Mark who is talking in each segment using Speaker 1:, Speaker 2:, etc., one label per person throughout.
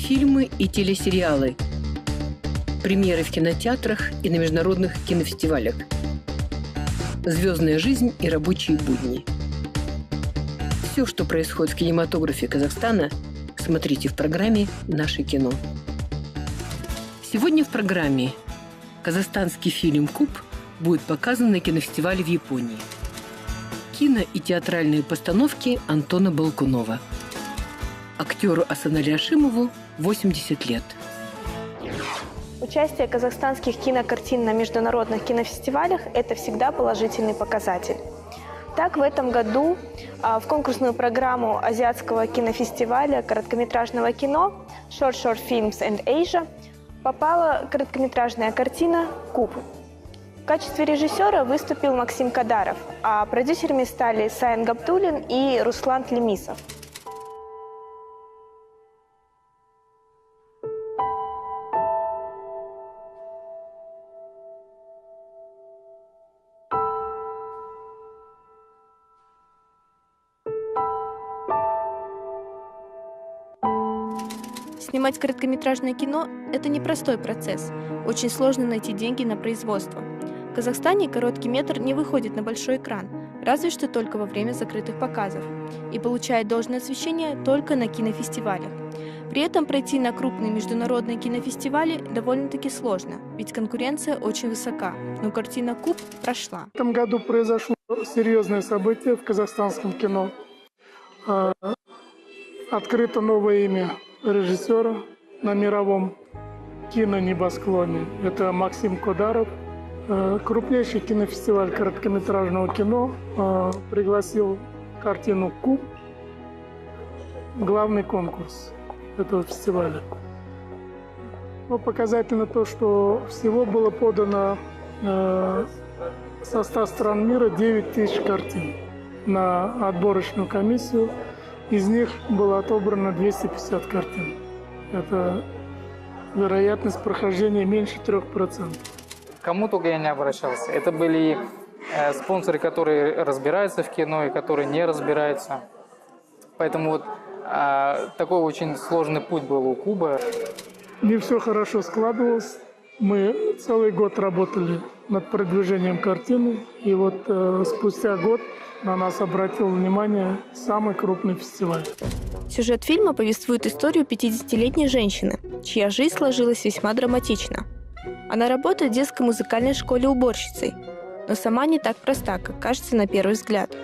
Speaker 1: фильмы и телесериалы, премьеры в кинотеатрах и на международных кинофестивалях, звездная жизнь и рабочие будни. Все, что происходит в кинематографе Казахстана, смотрите в программе «Наше кино». Сегодня в программе казахстанский фильм «Куб» будет показан на кинофестивале в Японии. Кино и театральные постановки Антона Балкунова. Актеру Асанале Ашимову 80 лет.
Speaker 2: Участие казахстанских кинокартин на международных кинофестивалях – это всегда положительный показатель. Так, в этом году в конкурсную программу Азиатского кинофестиваля короткометражного кино Short Short Films and Asia попала короткометражная картина «Куб». В качестве режиссера выступил Максим Кадаров, а продюсерами стали Саян Габдуллин и Руслан Тлемисов. Снимать короткометражное кино – это непростой процесс. Очень сложно найти деньги на производство. В Казахстане короткий метр не выходит на большой экран, разве что только во время закрытых показов, и получает должное освещение только на кинофестивалях. При этом пройти на крупные международные кинофестивали довольно-таки сложно, ведь конкуренция очень высока, но картина «Куб» прошла.
Speaker 3: В этом году произошло серьезное событие в казахстанском кино. Открыто новое имя режиссера на мировом кинонебосклоне. Это Максим Кадаров. Крупнейший кинофестиваль короткометражного кино пригласил картину «Куб» в главный конкурс этого фестиваля. Но показательно то, что всего было подано со 100 стран мира 9 тысяч картин на отборочную комиссию. Из них было отобрано 250 картин. Это вероятность прохождения меньше 3%.
Speaker 4: Кому только я не обращался. Это были спонсоры, которые разбираются в кино и которые не разбираются. Поэтому вот такой очень сложный путь был у Куба.
Speaker 3: Не все хорошо складывалось. Мы целый год работали над продвижением картины. И вот спустя год на нас обратил внимание самый крупный фестиваль.
Speaker 2: Сюжет фильма повествует историю 50-летней женщины, чья жизнь сложилась весьма драматично. Она работает в детской музыкальной школе уборщицей, но сама не так проста, как кажется на первый взгляд.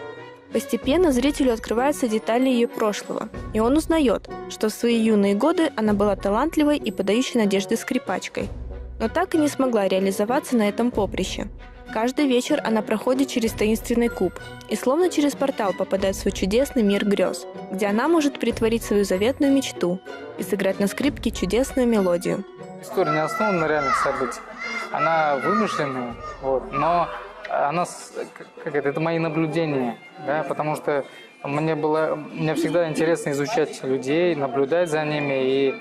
Speaker 2: Постепенно зрителю открываются детали ее прошлого, и он узнает, что в свои юные годы она была талантливой и подающей надежды скрипачкой, но так и не смогла реализоваться на этом поприще. Каждый вечер она проходит через таинственный куб и словно через портал попадает в свой чудесный мир грез, где она может притворить свою заветную мечту и сыграть на скрипке чудесную мелодию.
Speaker 4: История не основана на реальных событиях. Она вымышленная, но она, это мои наблюдения, да, потому что мне всегда интересно изучать людей, наблюдать за ними и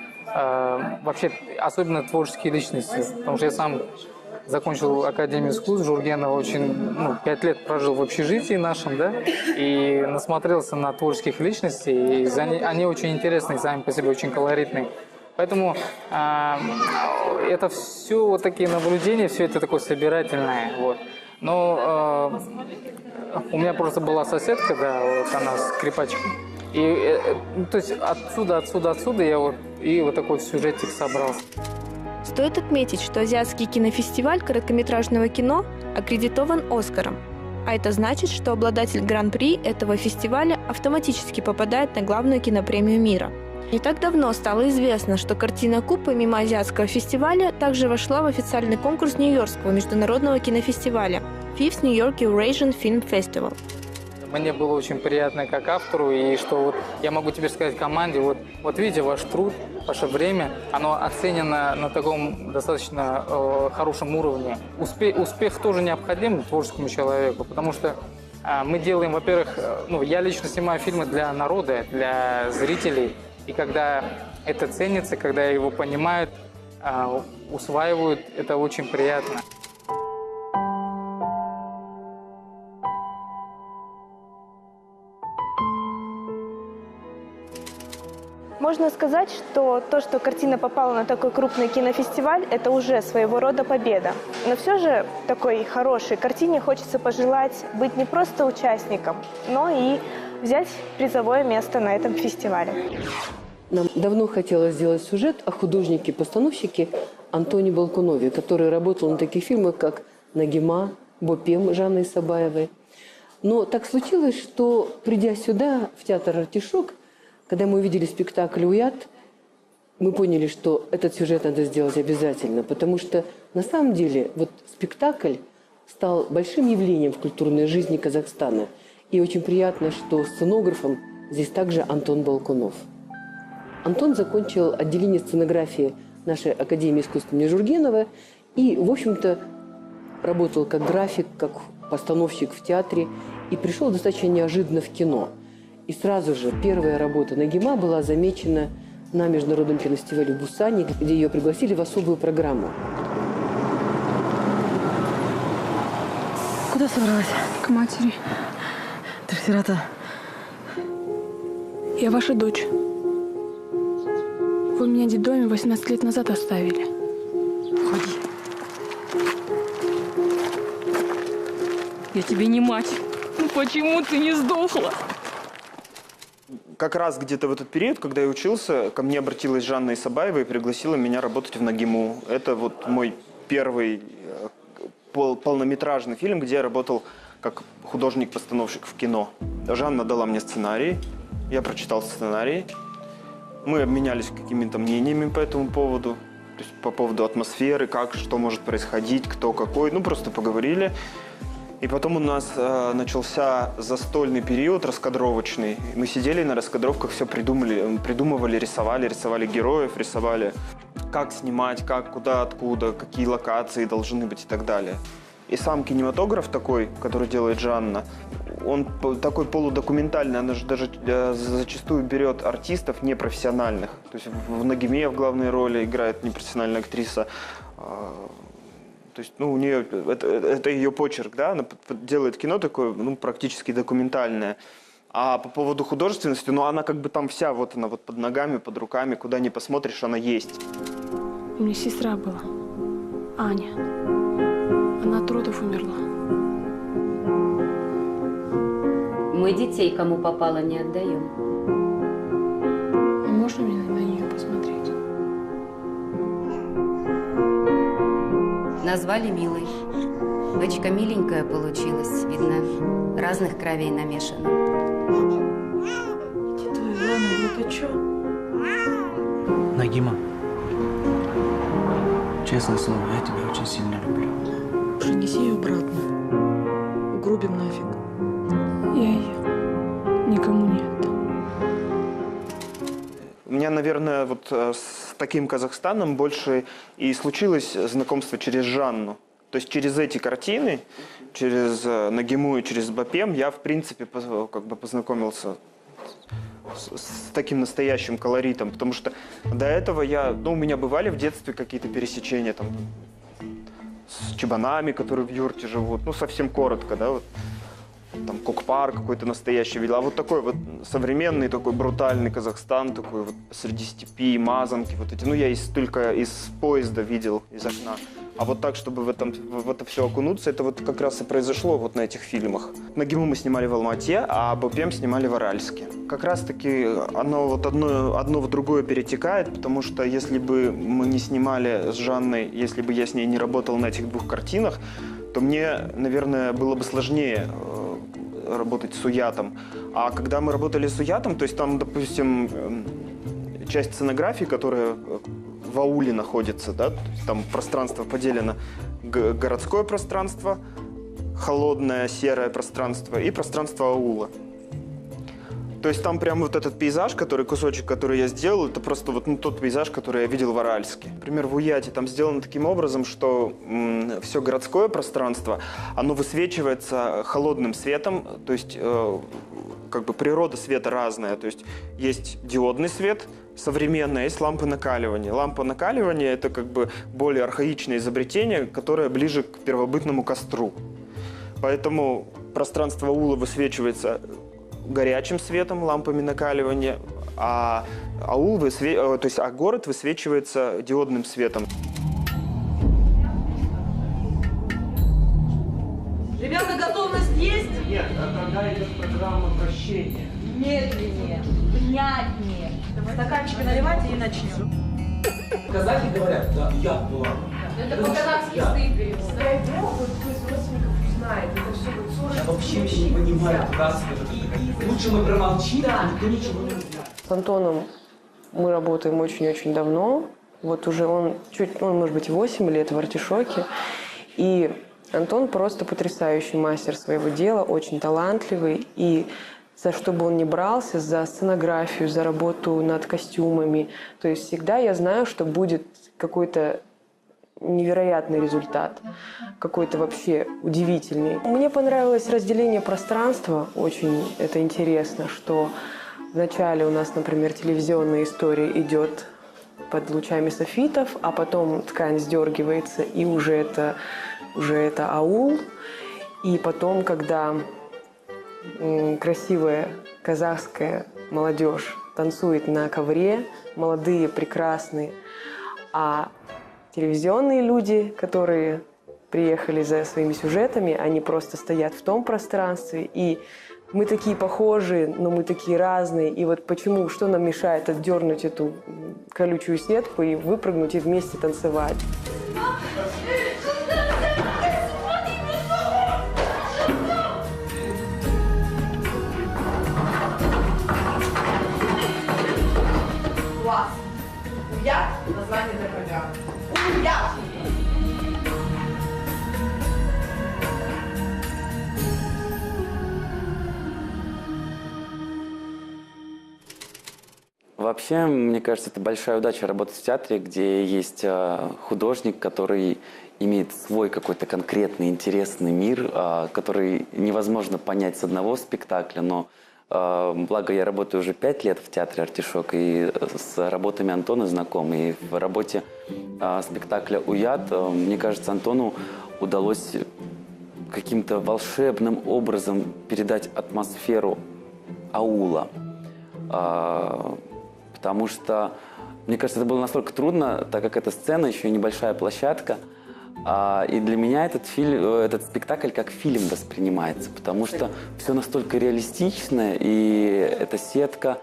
Speaker 4: вообще особенно творческие личности, потому что я сам закончил Академию искусств Жургенова, 5 лет прожил в общежитии нашем, да, и насмотрелся на творческих личностей, и они очень интересные, сами по себе очень колоритные. Поэтому это все вот такие наблюдения, все это такое собирательное, вот. Но у меня просто была соседка, да, вот она скрипачка, и то есть отсюда я вот такой сюжетик собрал.
Speaker 2: Стоит отметить, что Азиатский кинофестиваль короткометражного кино аккредитован «Оскаром», а это значит, что обладатель гран-при этого фестиваля автоматически попадает на главную кинопремию мира. Не так давно стало известно, что картина «Куб» помимо Азиатского фестиваля также вошла в официальный конкурс Нью-Йоркского международного кинофестиваля Fifth New York Eurasian Film Festival.
Speaker 4: Мне было очень приятно как автору, и что вот я могу теперь сказать команде, вот видите, ваш труд, ваше время, оно оценено на таком достаточно хорошем уровне. Успех тоже необходим творческому человеку, потому что мы делаем, во-первых, я лично снимаю фильмы для народа, для зрителей, и когда это ценится, когда его понимают, усваивают, это очень приятно.
Speaker 2: Можно сказать, что то, что картина попала на такой крупный кинофестиваль, это уже своего рода победа. Но все же такой хорошей картине хочется пожелать быть не просто участником, но и взять призовое место на этом фестивале.
Speaker 1: Нам давно хотелось сделать сюжет о художнике-постановщике Антоне Балкунове, который работал на таких фильмах, как «Нагима», «Бопем» Жанны Исабаевой. Но так случилось, что, придя сюда, в театр «Артишок», когда мы увидели спектакль «Уят», мы поняли, что этот сюжет надо сделать обязательно, потому что на самом деле вот спектакль стал большим явлением в культурной жизни Казахстана. И очень приятно, что сценографом здесь также Антон Балкунов. Антон закончил отделение сценографии нашей Академии искусств имени Жургенова и, в общем-то, работал как график, как постановщик в театре и пришел достаточно неожиданно в кино. И сразу же первая работа «Нагима» была замечена на международном кинофестивале в Бусане, где ее пригласили в особую программу.
Speaker 5: Куда собралась?
Speaker 6: К матери.
Speaker 5: Ты же сирота.
Speaker 6: Я ваша дочь. Вы меня в детдоме 18 лет назад оставили.
Speaker 5: Уходи. Я тебе не мать.
Speaker 6: Ну почему ты не сдохла?
Speaker 7: Как раз где-то в этот период, когда я учился, ко мне обратилась Жанна Исабаева и пригласила меня работать в «Нагиму». Это вот мой первый полнометражный фильм, где я работал как художник-постановщик в кино. Жанна дала мне сценарий, я прочитал сценарий. Мы обменялись какими-то мнениями по этому поводу, то есть по поводу атмосферы, как, что может происходить, кто какой, ну просто поговорили. И потом у нас начался застольный период, раскадровочный. Мы сидели на раскадровках, все придумывали, рисовали героев, рисовали, как снимать, как, куда, откуда, какие локации должны быть и так далее. И сам кинематограф такой, который делает Жанна, он такой полудокументальный, она же даже зачастую берет артистов непрофессиональных. То есть в «Нагиме» в главной роли играет непрофессиональная актриса. То есть, ну, у нее это ее почерк, да, она делает кино такое, ну, практически документальное. А по поводу художественности, ну, она как бы там вся, вот она вот под ногами, под руками, куда ни посмотришь, она есть.
Speaker 6: У меня сестра была, Аня. Она от родов умерла.
Speaker 8: Мы детей, кому попало, не отдаем.
Speaker 6: Можно мне на нее посмотреть?
Speaker 8: Назвали Милой. Дочка миленькая получилась, видно, разных кровей намешано.
Speaker 5: Тетя Ивановна, это что?
Speaker 9: Нагима, честное слово, я тебя очень сильно люблю.
Speaker 5: Принеси ее обратно. Угробим нафиг.
Speaker 6: Я ее никому не отдам.
Speaker 7: У меня, наверное, вот с таким Казахстаном больше и случилось знакомство через Жанну. То есть через эти картины, через «Нагиму» и через «Бопем» я, в принципе, как бы познакомился с таким настоящим колоритом. Потому что до этого у меня бывали в детстве какие-то пересечения там, с чебанами, которые в юрте живут. Ну, совсем коротко, да, вот. Там Кокпар какой-то настоящий видел. А вот такой вот современный, такой брутальный Казахстан, такой вот среди степи, мазанки, вот эти. Ну, я только из поезда видел, из окна. А вот так, чтобы в это все окунуться, это вот как раз и произошло вот на этих фильмах. «Нагиму» мы снимали в Алмате, а «Бопем» снимали в Аральске. Как раз-таки оно вот одно в другое перетекает, потому что если бы мы не снимали с Жанной, если бы я с ней не работал на этих двух картинах, то мне, наверное, было бы сложнее работать с «Уятом». А когда мы работали с «Уятом», то есть там, допустим, часть сценографии, которая в ауле находится, да, то есть там пространство поделено, городское пространство, холодное серое пространство и пространство аула. То есть там прям вот этот пейзаж, кусочек, который я сделал, это просто вот тот пейзаж, который я видел в Аральске. Например, в «Уяте» там сделано таким образом, что все городское пространство, оно высвечивается холодным светом, то есть как бы природа света разная. То есть есть диодный свет, современная, есть лампы накаливания. Лампа накаливания – это как бы более архаичное изобретение, которое ближе к первобытному костру. Поэтому пространство аула высвечивается горячим светом, лампами накаливания, а город высвечивается диодным светом.
Speaker 10: Ребята, готовность есть?
Speaker 3: Нет, а когда идет программа вращения?
Speaker 10: Медленнее, внятнее. Стаканчики наливайте и начнем.
Speaker 9: Казахи говорят, да, я была.
Speaker 10: Это по-казахски стыд перевод.
Speaker 11: Дай бог, вот кто из родственников узнает. Это все вот 40.
Speaker 9: Я вообще не понимаю, раз лучше мы промолчим, никто ничего не узнает.
Speaker 11: С Антоном мы работаем очень-очень давно. Вот уже он может быть 8 лет в «Артишоке». И Антон просто потрясающий мастер своего дела, очень талантливый. И за что бы он ни брался, за сценографию, за работу над костюмами. То есть всегда я знаю, что будет какой-то невероятный результат, какой-то вообще удивительный. Мне понравилось разделение пространства, очень это интересно, что вначале у нас, например, телевизионная история идет под лучами софитов, а потом ткань сдергивается, и уже это аул. И потом, когда красивая казахская молодежь танцует на ковре, молодые, прекрасные, а телевизионные люди, которые приехали за своими сюжетами, они просто стоят в том пространстве, и мы такие похожие, но мы такие разные. И вот почему, что нам мешает отдернуть эту колючую сетку и выпрыгнуть и вместе танцевать?
Speaker 10: Класс. Уят – название для программы. Уят!
Speaker 9: Вообще, мне кажется, это большая удача работать в театре, где есть художник, который имеет свой какой-то конкретный, интересный мир, который невозможно понять с одного спектакля, но благо я работаю уже 5 лет в театре «Артишок» и с работами Антона знаком. И в работе спектакля «Уят», мне кажется, Антону удалось каким-то волшебным образом передать атмосферу аула. Потому что, мне кажется, это было настолько трудно, так как эта сцена еще и небольшая площадка. И для меня этот спектакль как фильм воспринимается, потому что все настолько реалистично, и эта сетка,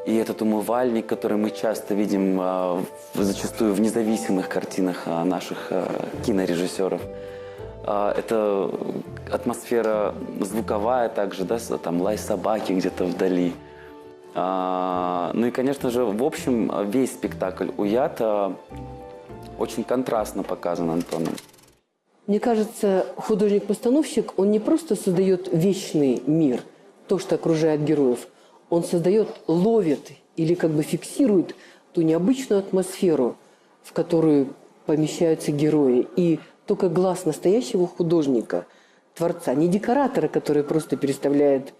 Speaker 9: и этот умывальник, который мы часто видим зачастую в независимых картинах наших кинорежиссеров. Это атмосфера звуковая также, да, там лай собаки где-то вдали. Ну и, конечно же, в общем, весь спектакль «Уят» очень контрастно показан Антоном.
Speaker 1: Мне кажется, художник-постановщик, он не просто создает вечный мир, то, что окружает героев, он создает, ловит или как бы фиксирует ту необычную атмосферу, в которую помещаются герои. И только глаз настоящего художника, творца, не декоратора, который просто переставляет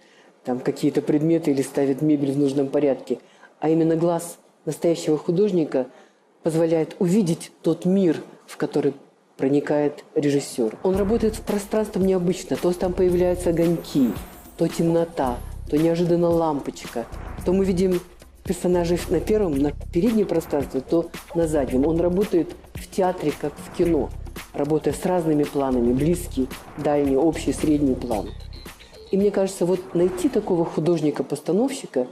Speaker 1: там какие-то предметы или ставит мебель в нужном порядке, а именно глаз настоящего художника позволяет увидеть тот мир, в который проникает режиссер. Он работает в пространстве необычно. То там появляются огоньки, то темнота, то неожиданно лампочка. То мы видим персонажей на переднем пространстве, то на заднем. Он работает в театре, как в кино, работая с разными планами, близкий, дальний, общий, средний план. И мне кажется, вот найти такого художника-постановщика,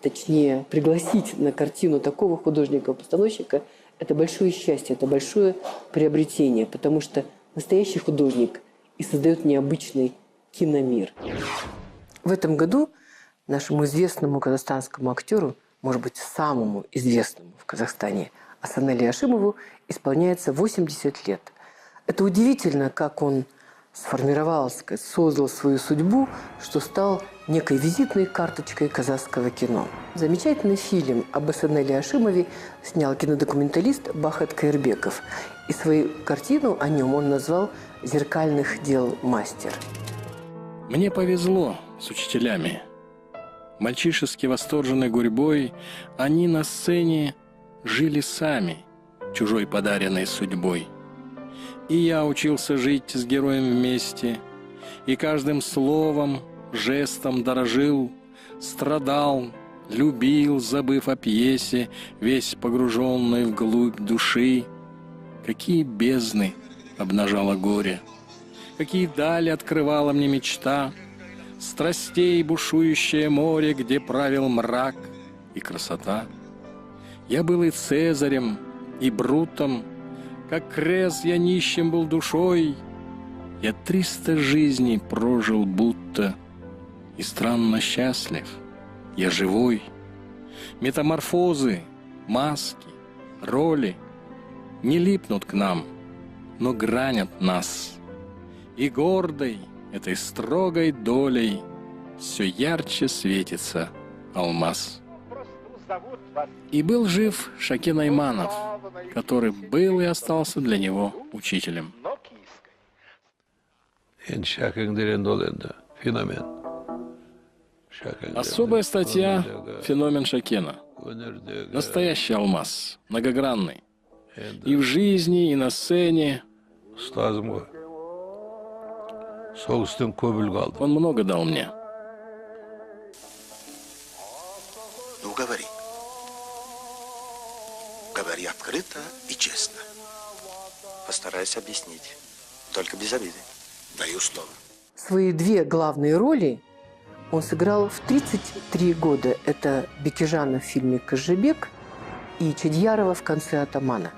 Speaker 1: точнее, пригласить на картину такого художника-постановщика – это большое счастье, это большое приобретение, потому что настоящий художник и создает необычный киномир. В этом году нашему известному казахстанскому актеру, может быть, самому известному в Казахстане, Асанали Ашимову, исполняется 80 лет. Это удивительно, как он сформировал, создал свою судьбу, что стал некой визитной карточкой казахского кино. Замечательный фильм об Асанали Ашимове снял кинодокументалист Бахат Каирбеков. И свою картину о нем он назвал «Зеркальных дел мастер».
Speaker 12: Мне повезло с учителями. Мальчишески восторженной гурьбой они на сцене жили сами, чужой подаренной судьбой. И я учился жить с героем вместе, и каждым словом, жестом дорожил, страдал, любил, забыв о пьесе, весь погруженный вглубь души. Какие бездны обнажало горе, какие дали открывала мне мечта, страстей бушующее море, где правил мрак и красота. Я был и Цезарем, и Брутом, как Крес я нищим был душой. Я 300 жизней прожил будто, и странно счастлив, я живой. Метаморфозы, маски, роли не липнут к нам, но гранят нас. И гордой этой строгой долей все ярче светится алмаз. И был жив Шакен Айманов, который был и остался для него учителем. Особая статья «Феномен Шакена». Настоящий алмаз, многогранный. И в жизни, и на сцене. Он много дал мне.
Speaker 13: Ну, говори. Говори открыто и честно. Постараюсь объяснить. Только без обиды. Даю слово.
Speaker 1: Свои две главные роли он сыграл в 33 года. Это Бекежана в фильме «Кожебек» и Чадьярова в «Конце атамана».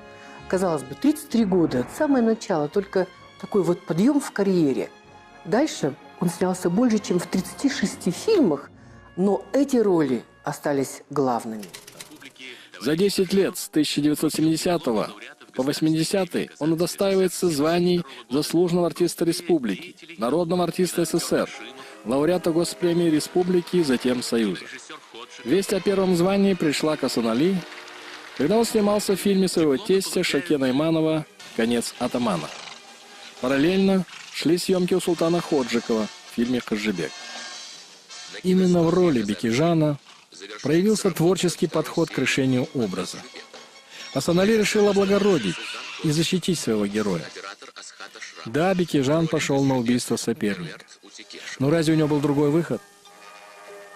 Speaker 1: Казалось бы, 33 года, самое начало, только такой вот подъем в карьере. Дальше он снялся больше, чем в 36 фильмах, но эти роли остались главными.
Speaker 12: За 10 лет, с 1970 по 80-й, он удостаивается званий заслуженного артиста республики, народного артиста СССР, лауреата Госпремии Республики, затем Союза. Весть о первом звании пришла к Асан Али, когда он снимался в фильме своего тестя Шакена Айманова «Конец атамана». Параллельно шли съемки у Султана Ходжикова в фильме «Кожебек». Именно в роли Бекежана проявился творческий подход к решению образа. Асан Али решил облагородить и защитить своего героя. Да, Бекежан пошел на убийство соперника. Но разве у него был другой выход?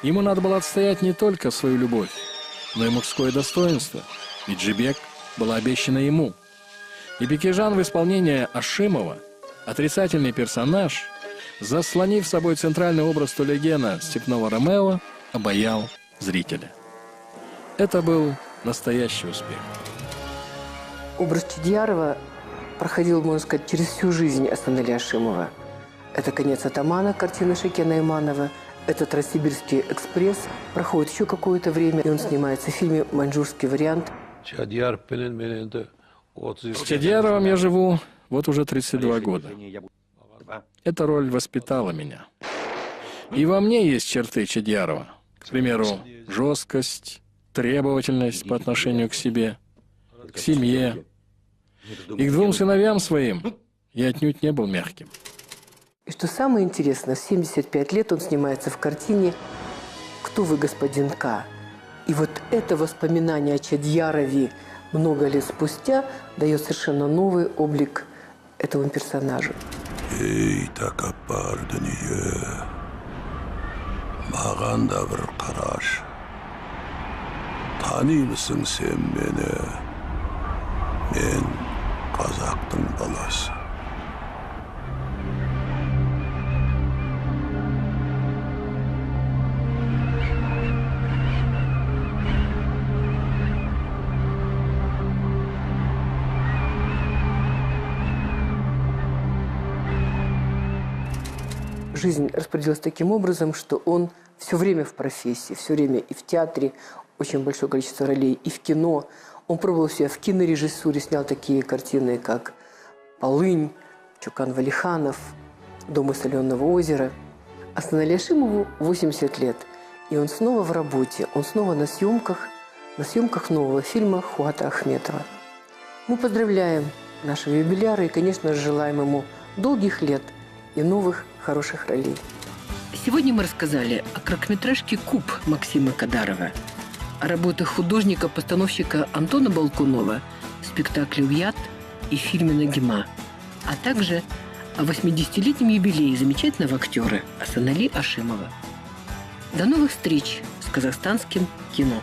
Speaker 12: Ему надо было отстоять не только свою любовь, но и мужское достоинство, ведь Жибек была обещана ему. И Бекежан в исполнении Ашимова, отрицательный персонаж, заслонив собой центральный образ Толегена Степного Ромео, обаял зрителя. Это был настоящий успех.
Speaker 1: Образ Чадьярова проходил, можно сказать, через всю жизнь Асан Али Ашимова. Это «Конец атамана», картина Шакена Айманова. Это «Транссибирский экспресс». Проходит еще какое-то время, и он снимается в фильме «Маньчжурский вариант».
Speaker 12: С Чадьяровым я живу вот уже 32 года. Эта роль воспитала меня. И во мне есть черты Чадьярова. К примеру, жесткость, требовательность по отношению к себе, к семье. И к двум сыновьям своим я отнюдь не был мягким.
Speaker 1: И что самое интересное, в 75 лет он снимается в картине «Кто вы, господин К?». И вот это воспоминание о Чадьярове много лет спустя дает совершенно новый облик этому персонажу.
Speaker 14: Ey takappar dünya, mağan da bir qaraş. Tanıyor musun sen beni? Men Qazaktın balası.
Speaker 1: Жизнь распорядилась таким образом, что он все время в профессии, все время и в театре, очень большое количество ролей, и в кино. Он пробовал себя в кинорежиссуре, снял такие картины, как «Полынь», «Чукан Валиханов», «Дом из соленого озера». Асан Али Ашимову 80 лет, и он снова в работе, он снова на съемках нового фильма Хуата Ахметова. Мы поздравляем нашего юбиляра и, конечно, желаем ему долгих лет и новых хороших ролей. Сегодня мы рассказали о короткометражке «Куб» Максима Кадарова, о работах художника-постановщика Антона Балкунова в спектакле «Уят» и фильме «Нагима», а также о 80-летнем юбилее замечательного актера Асан Али Ашимова. До новых встреч с казахстанским кино.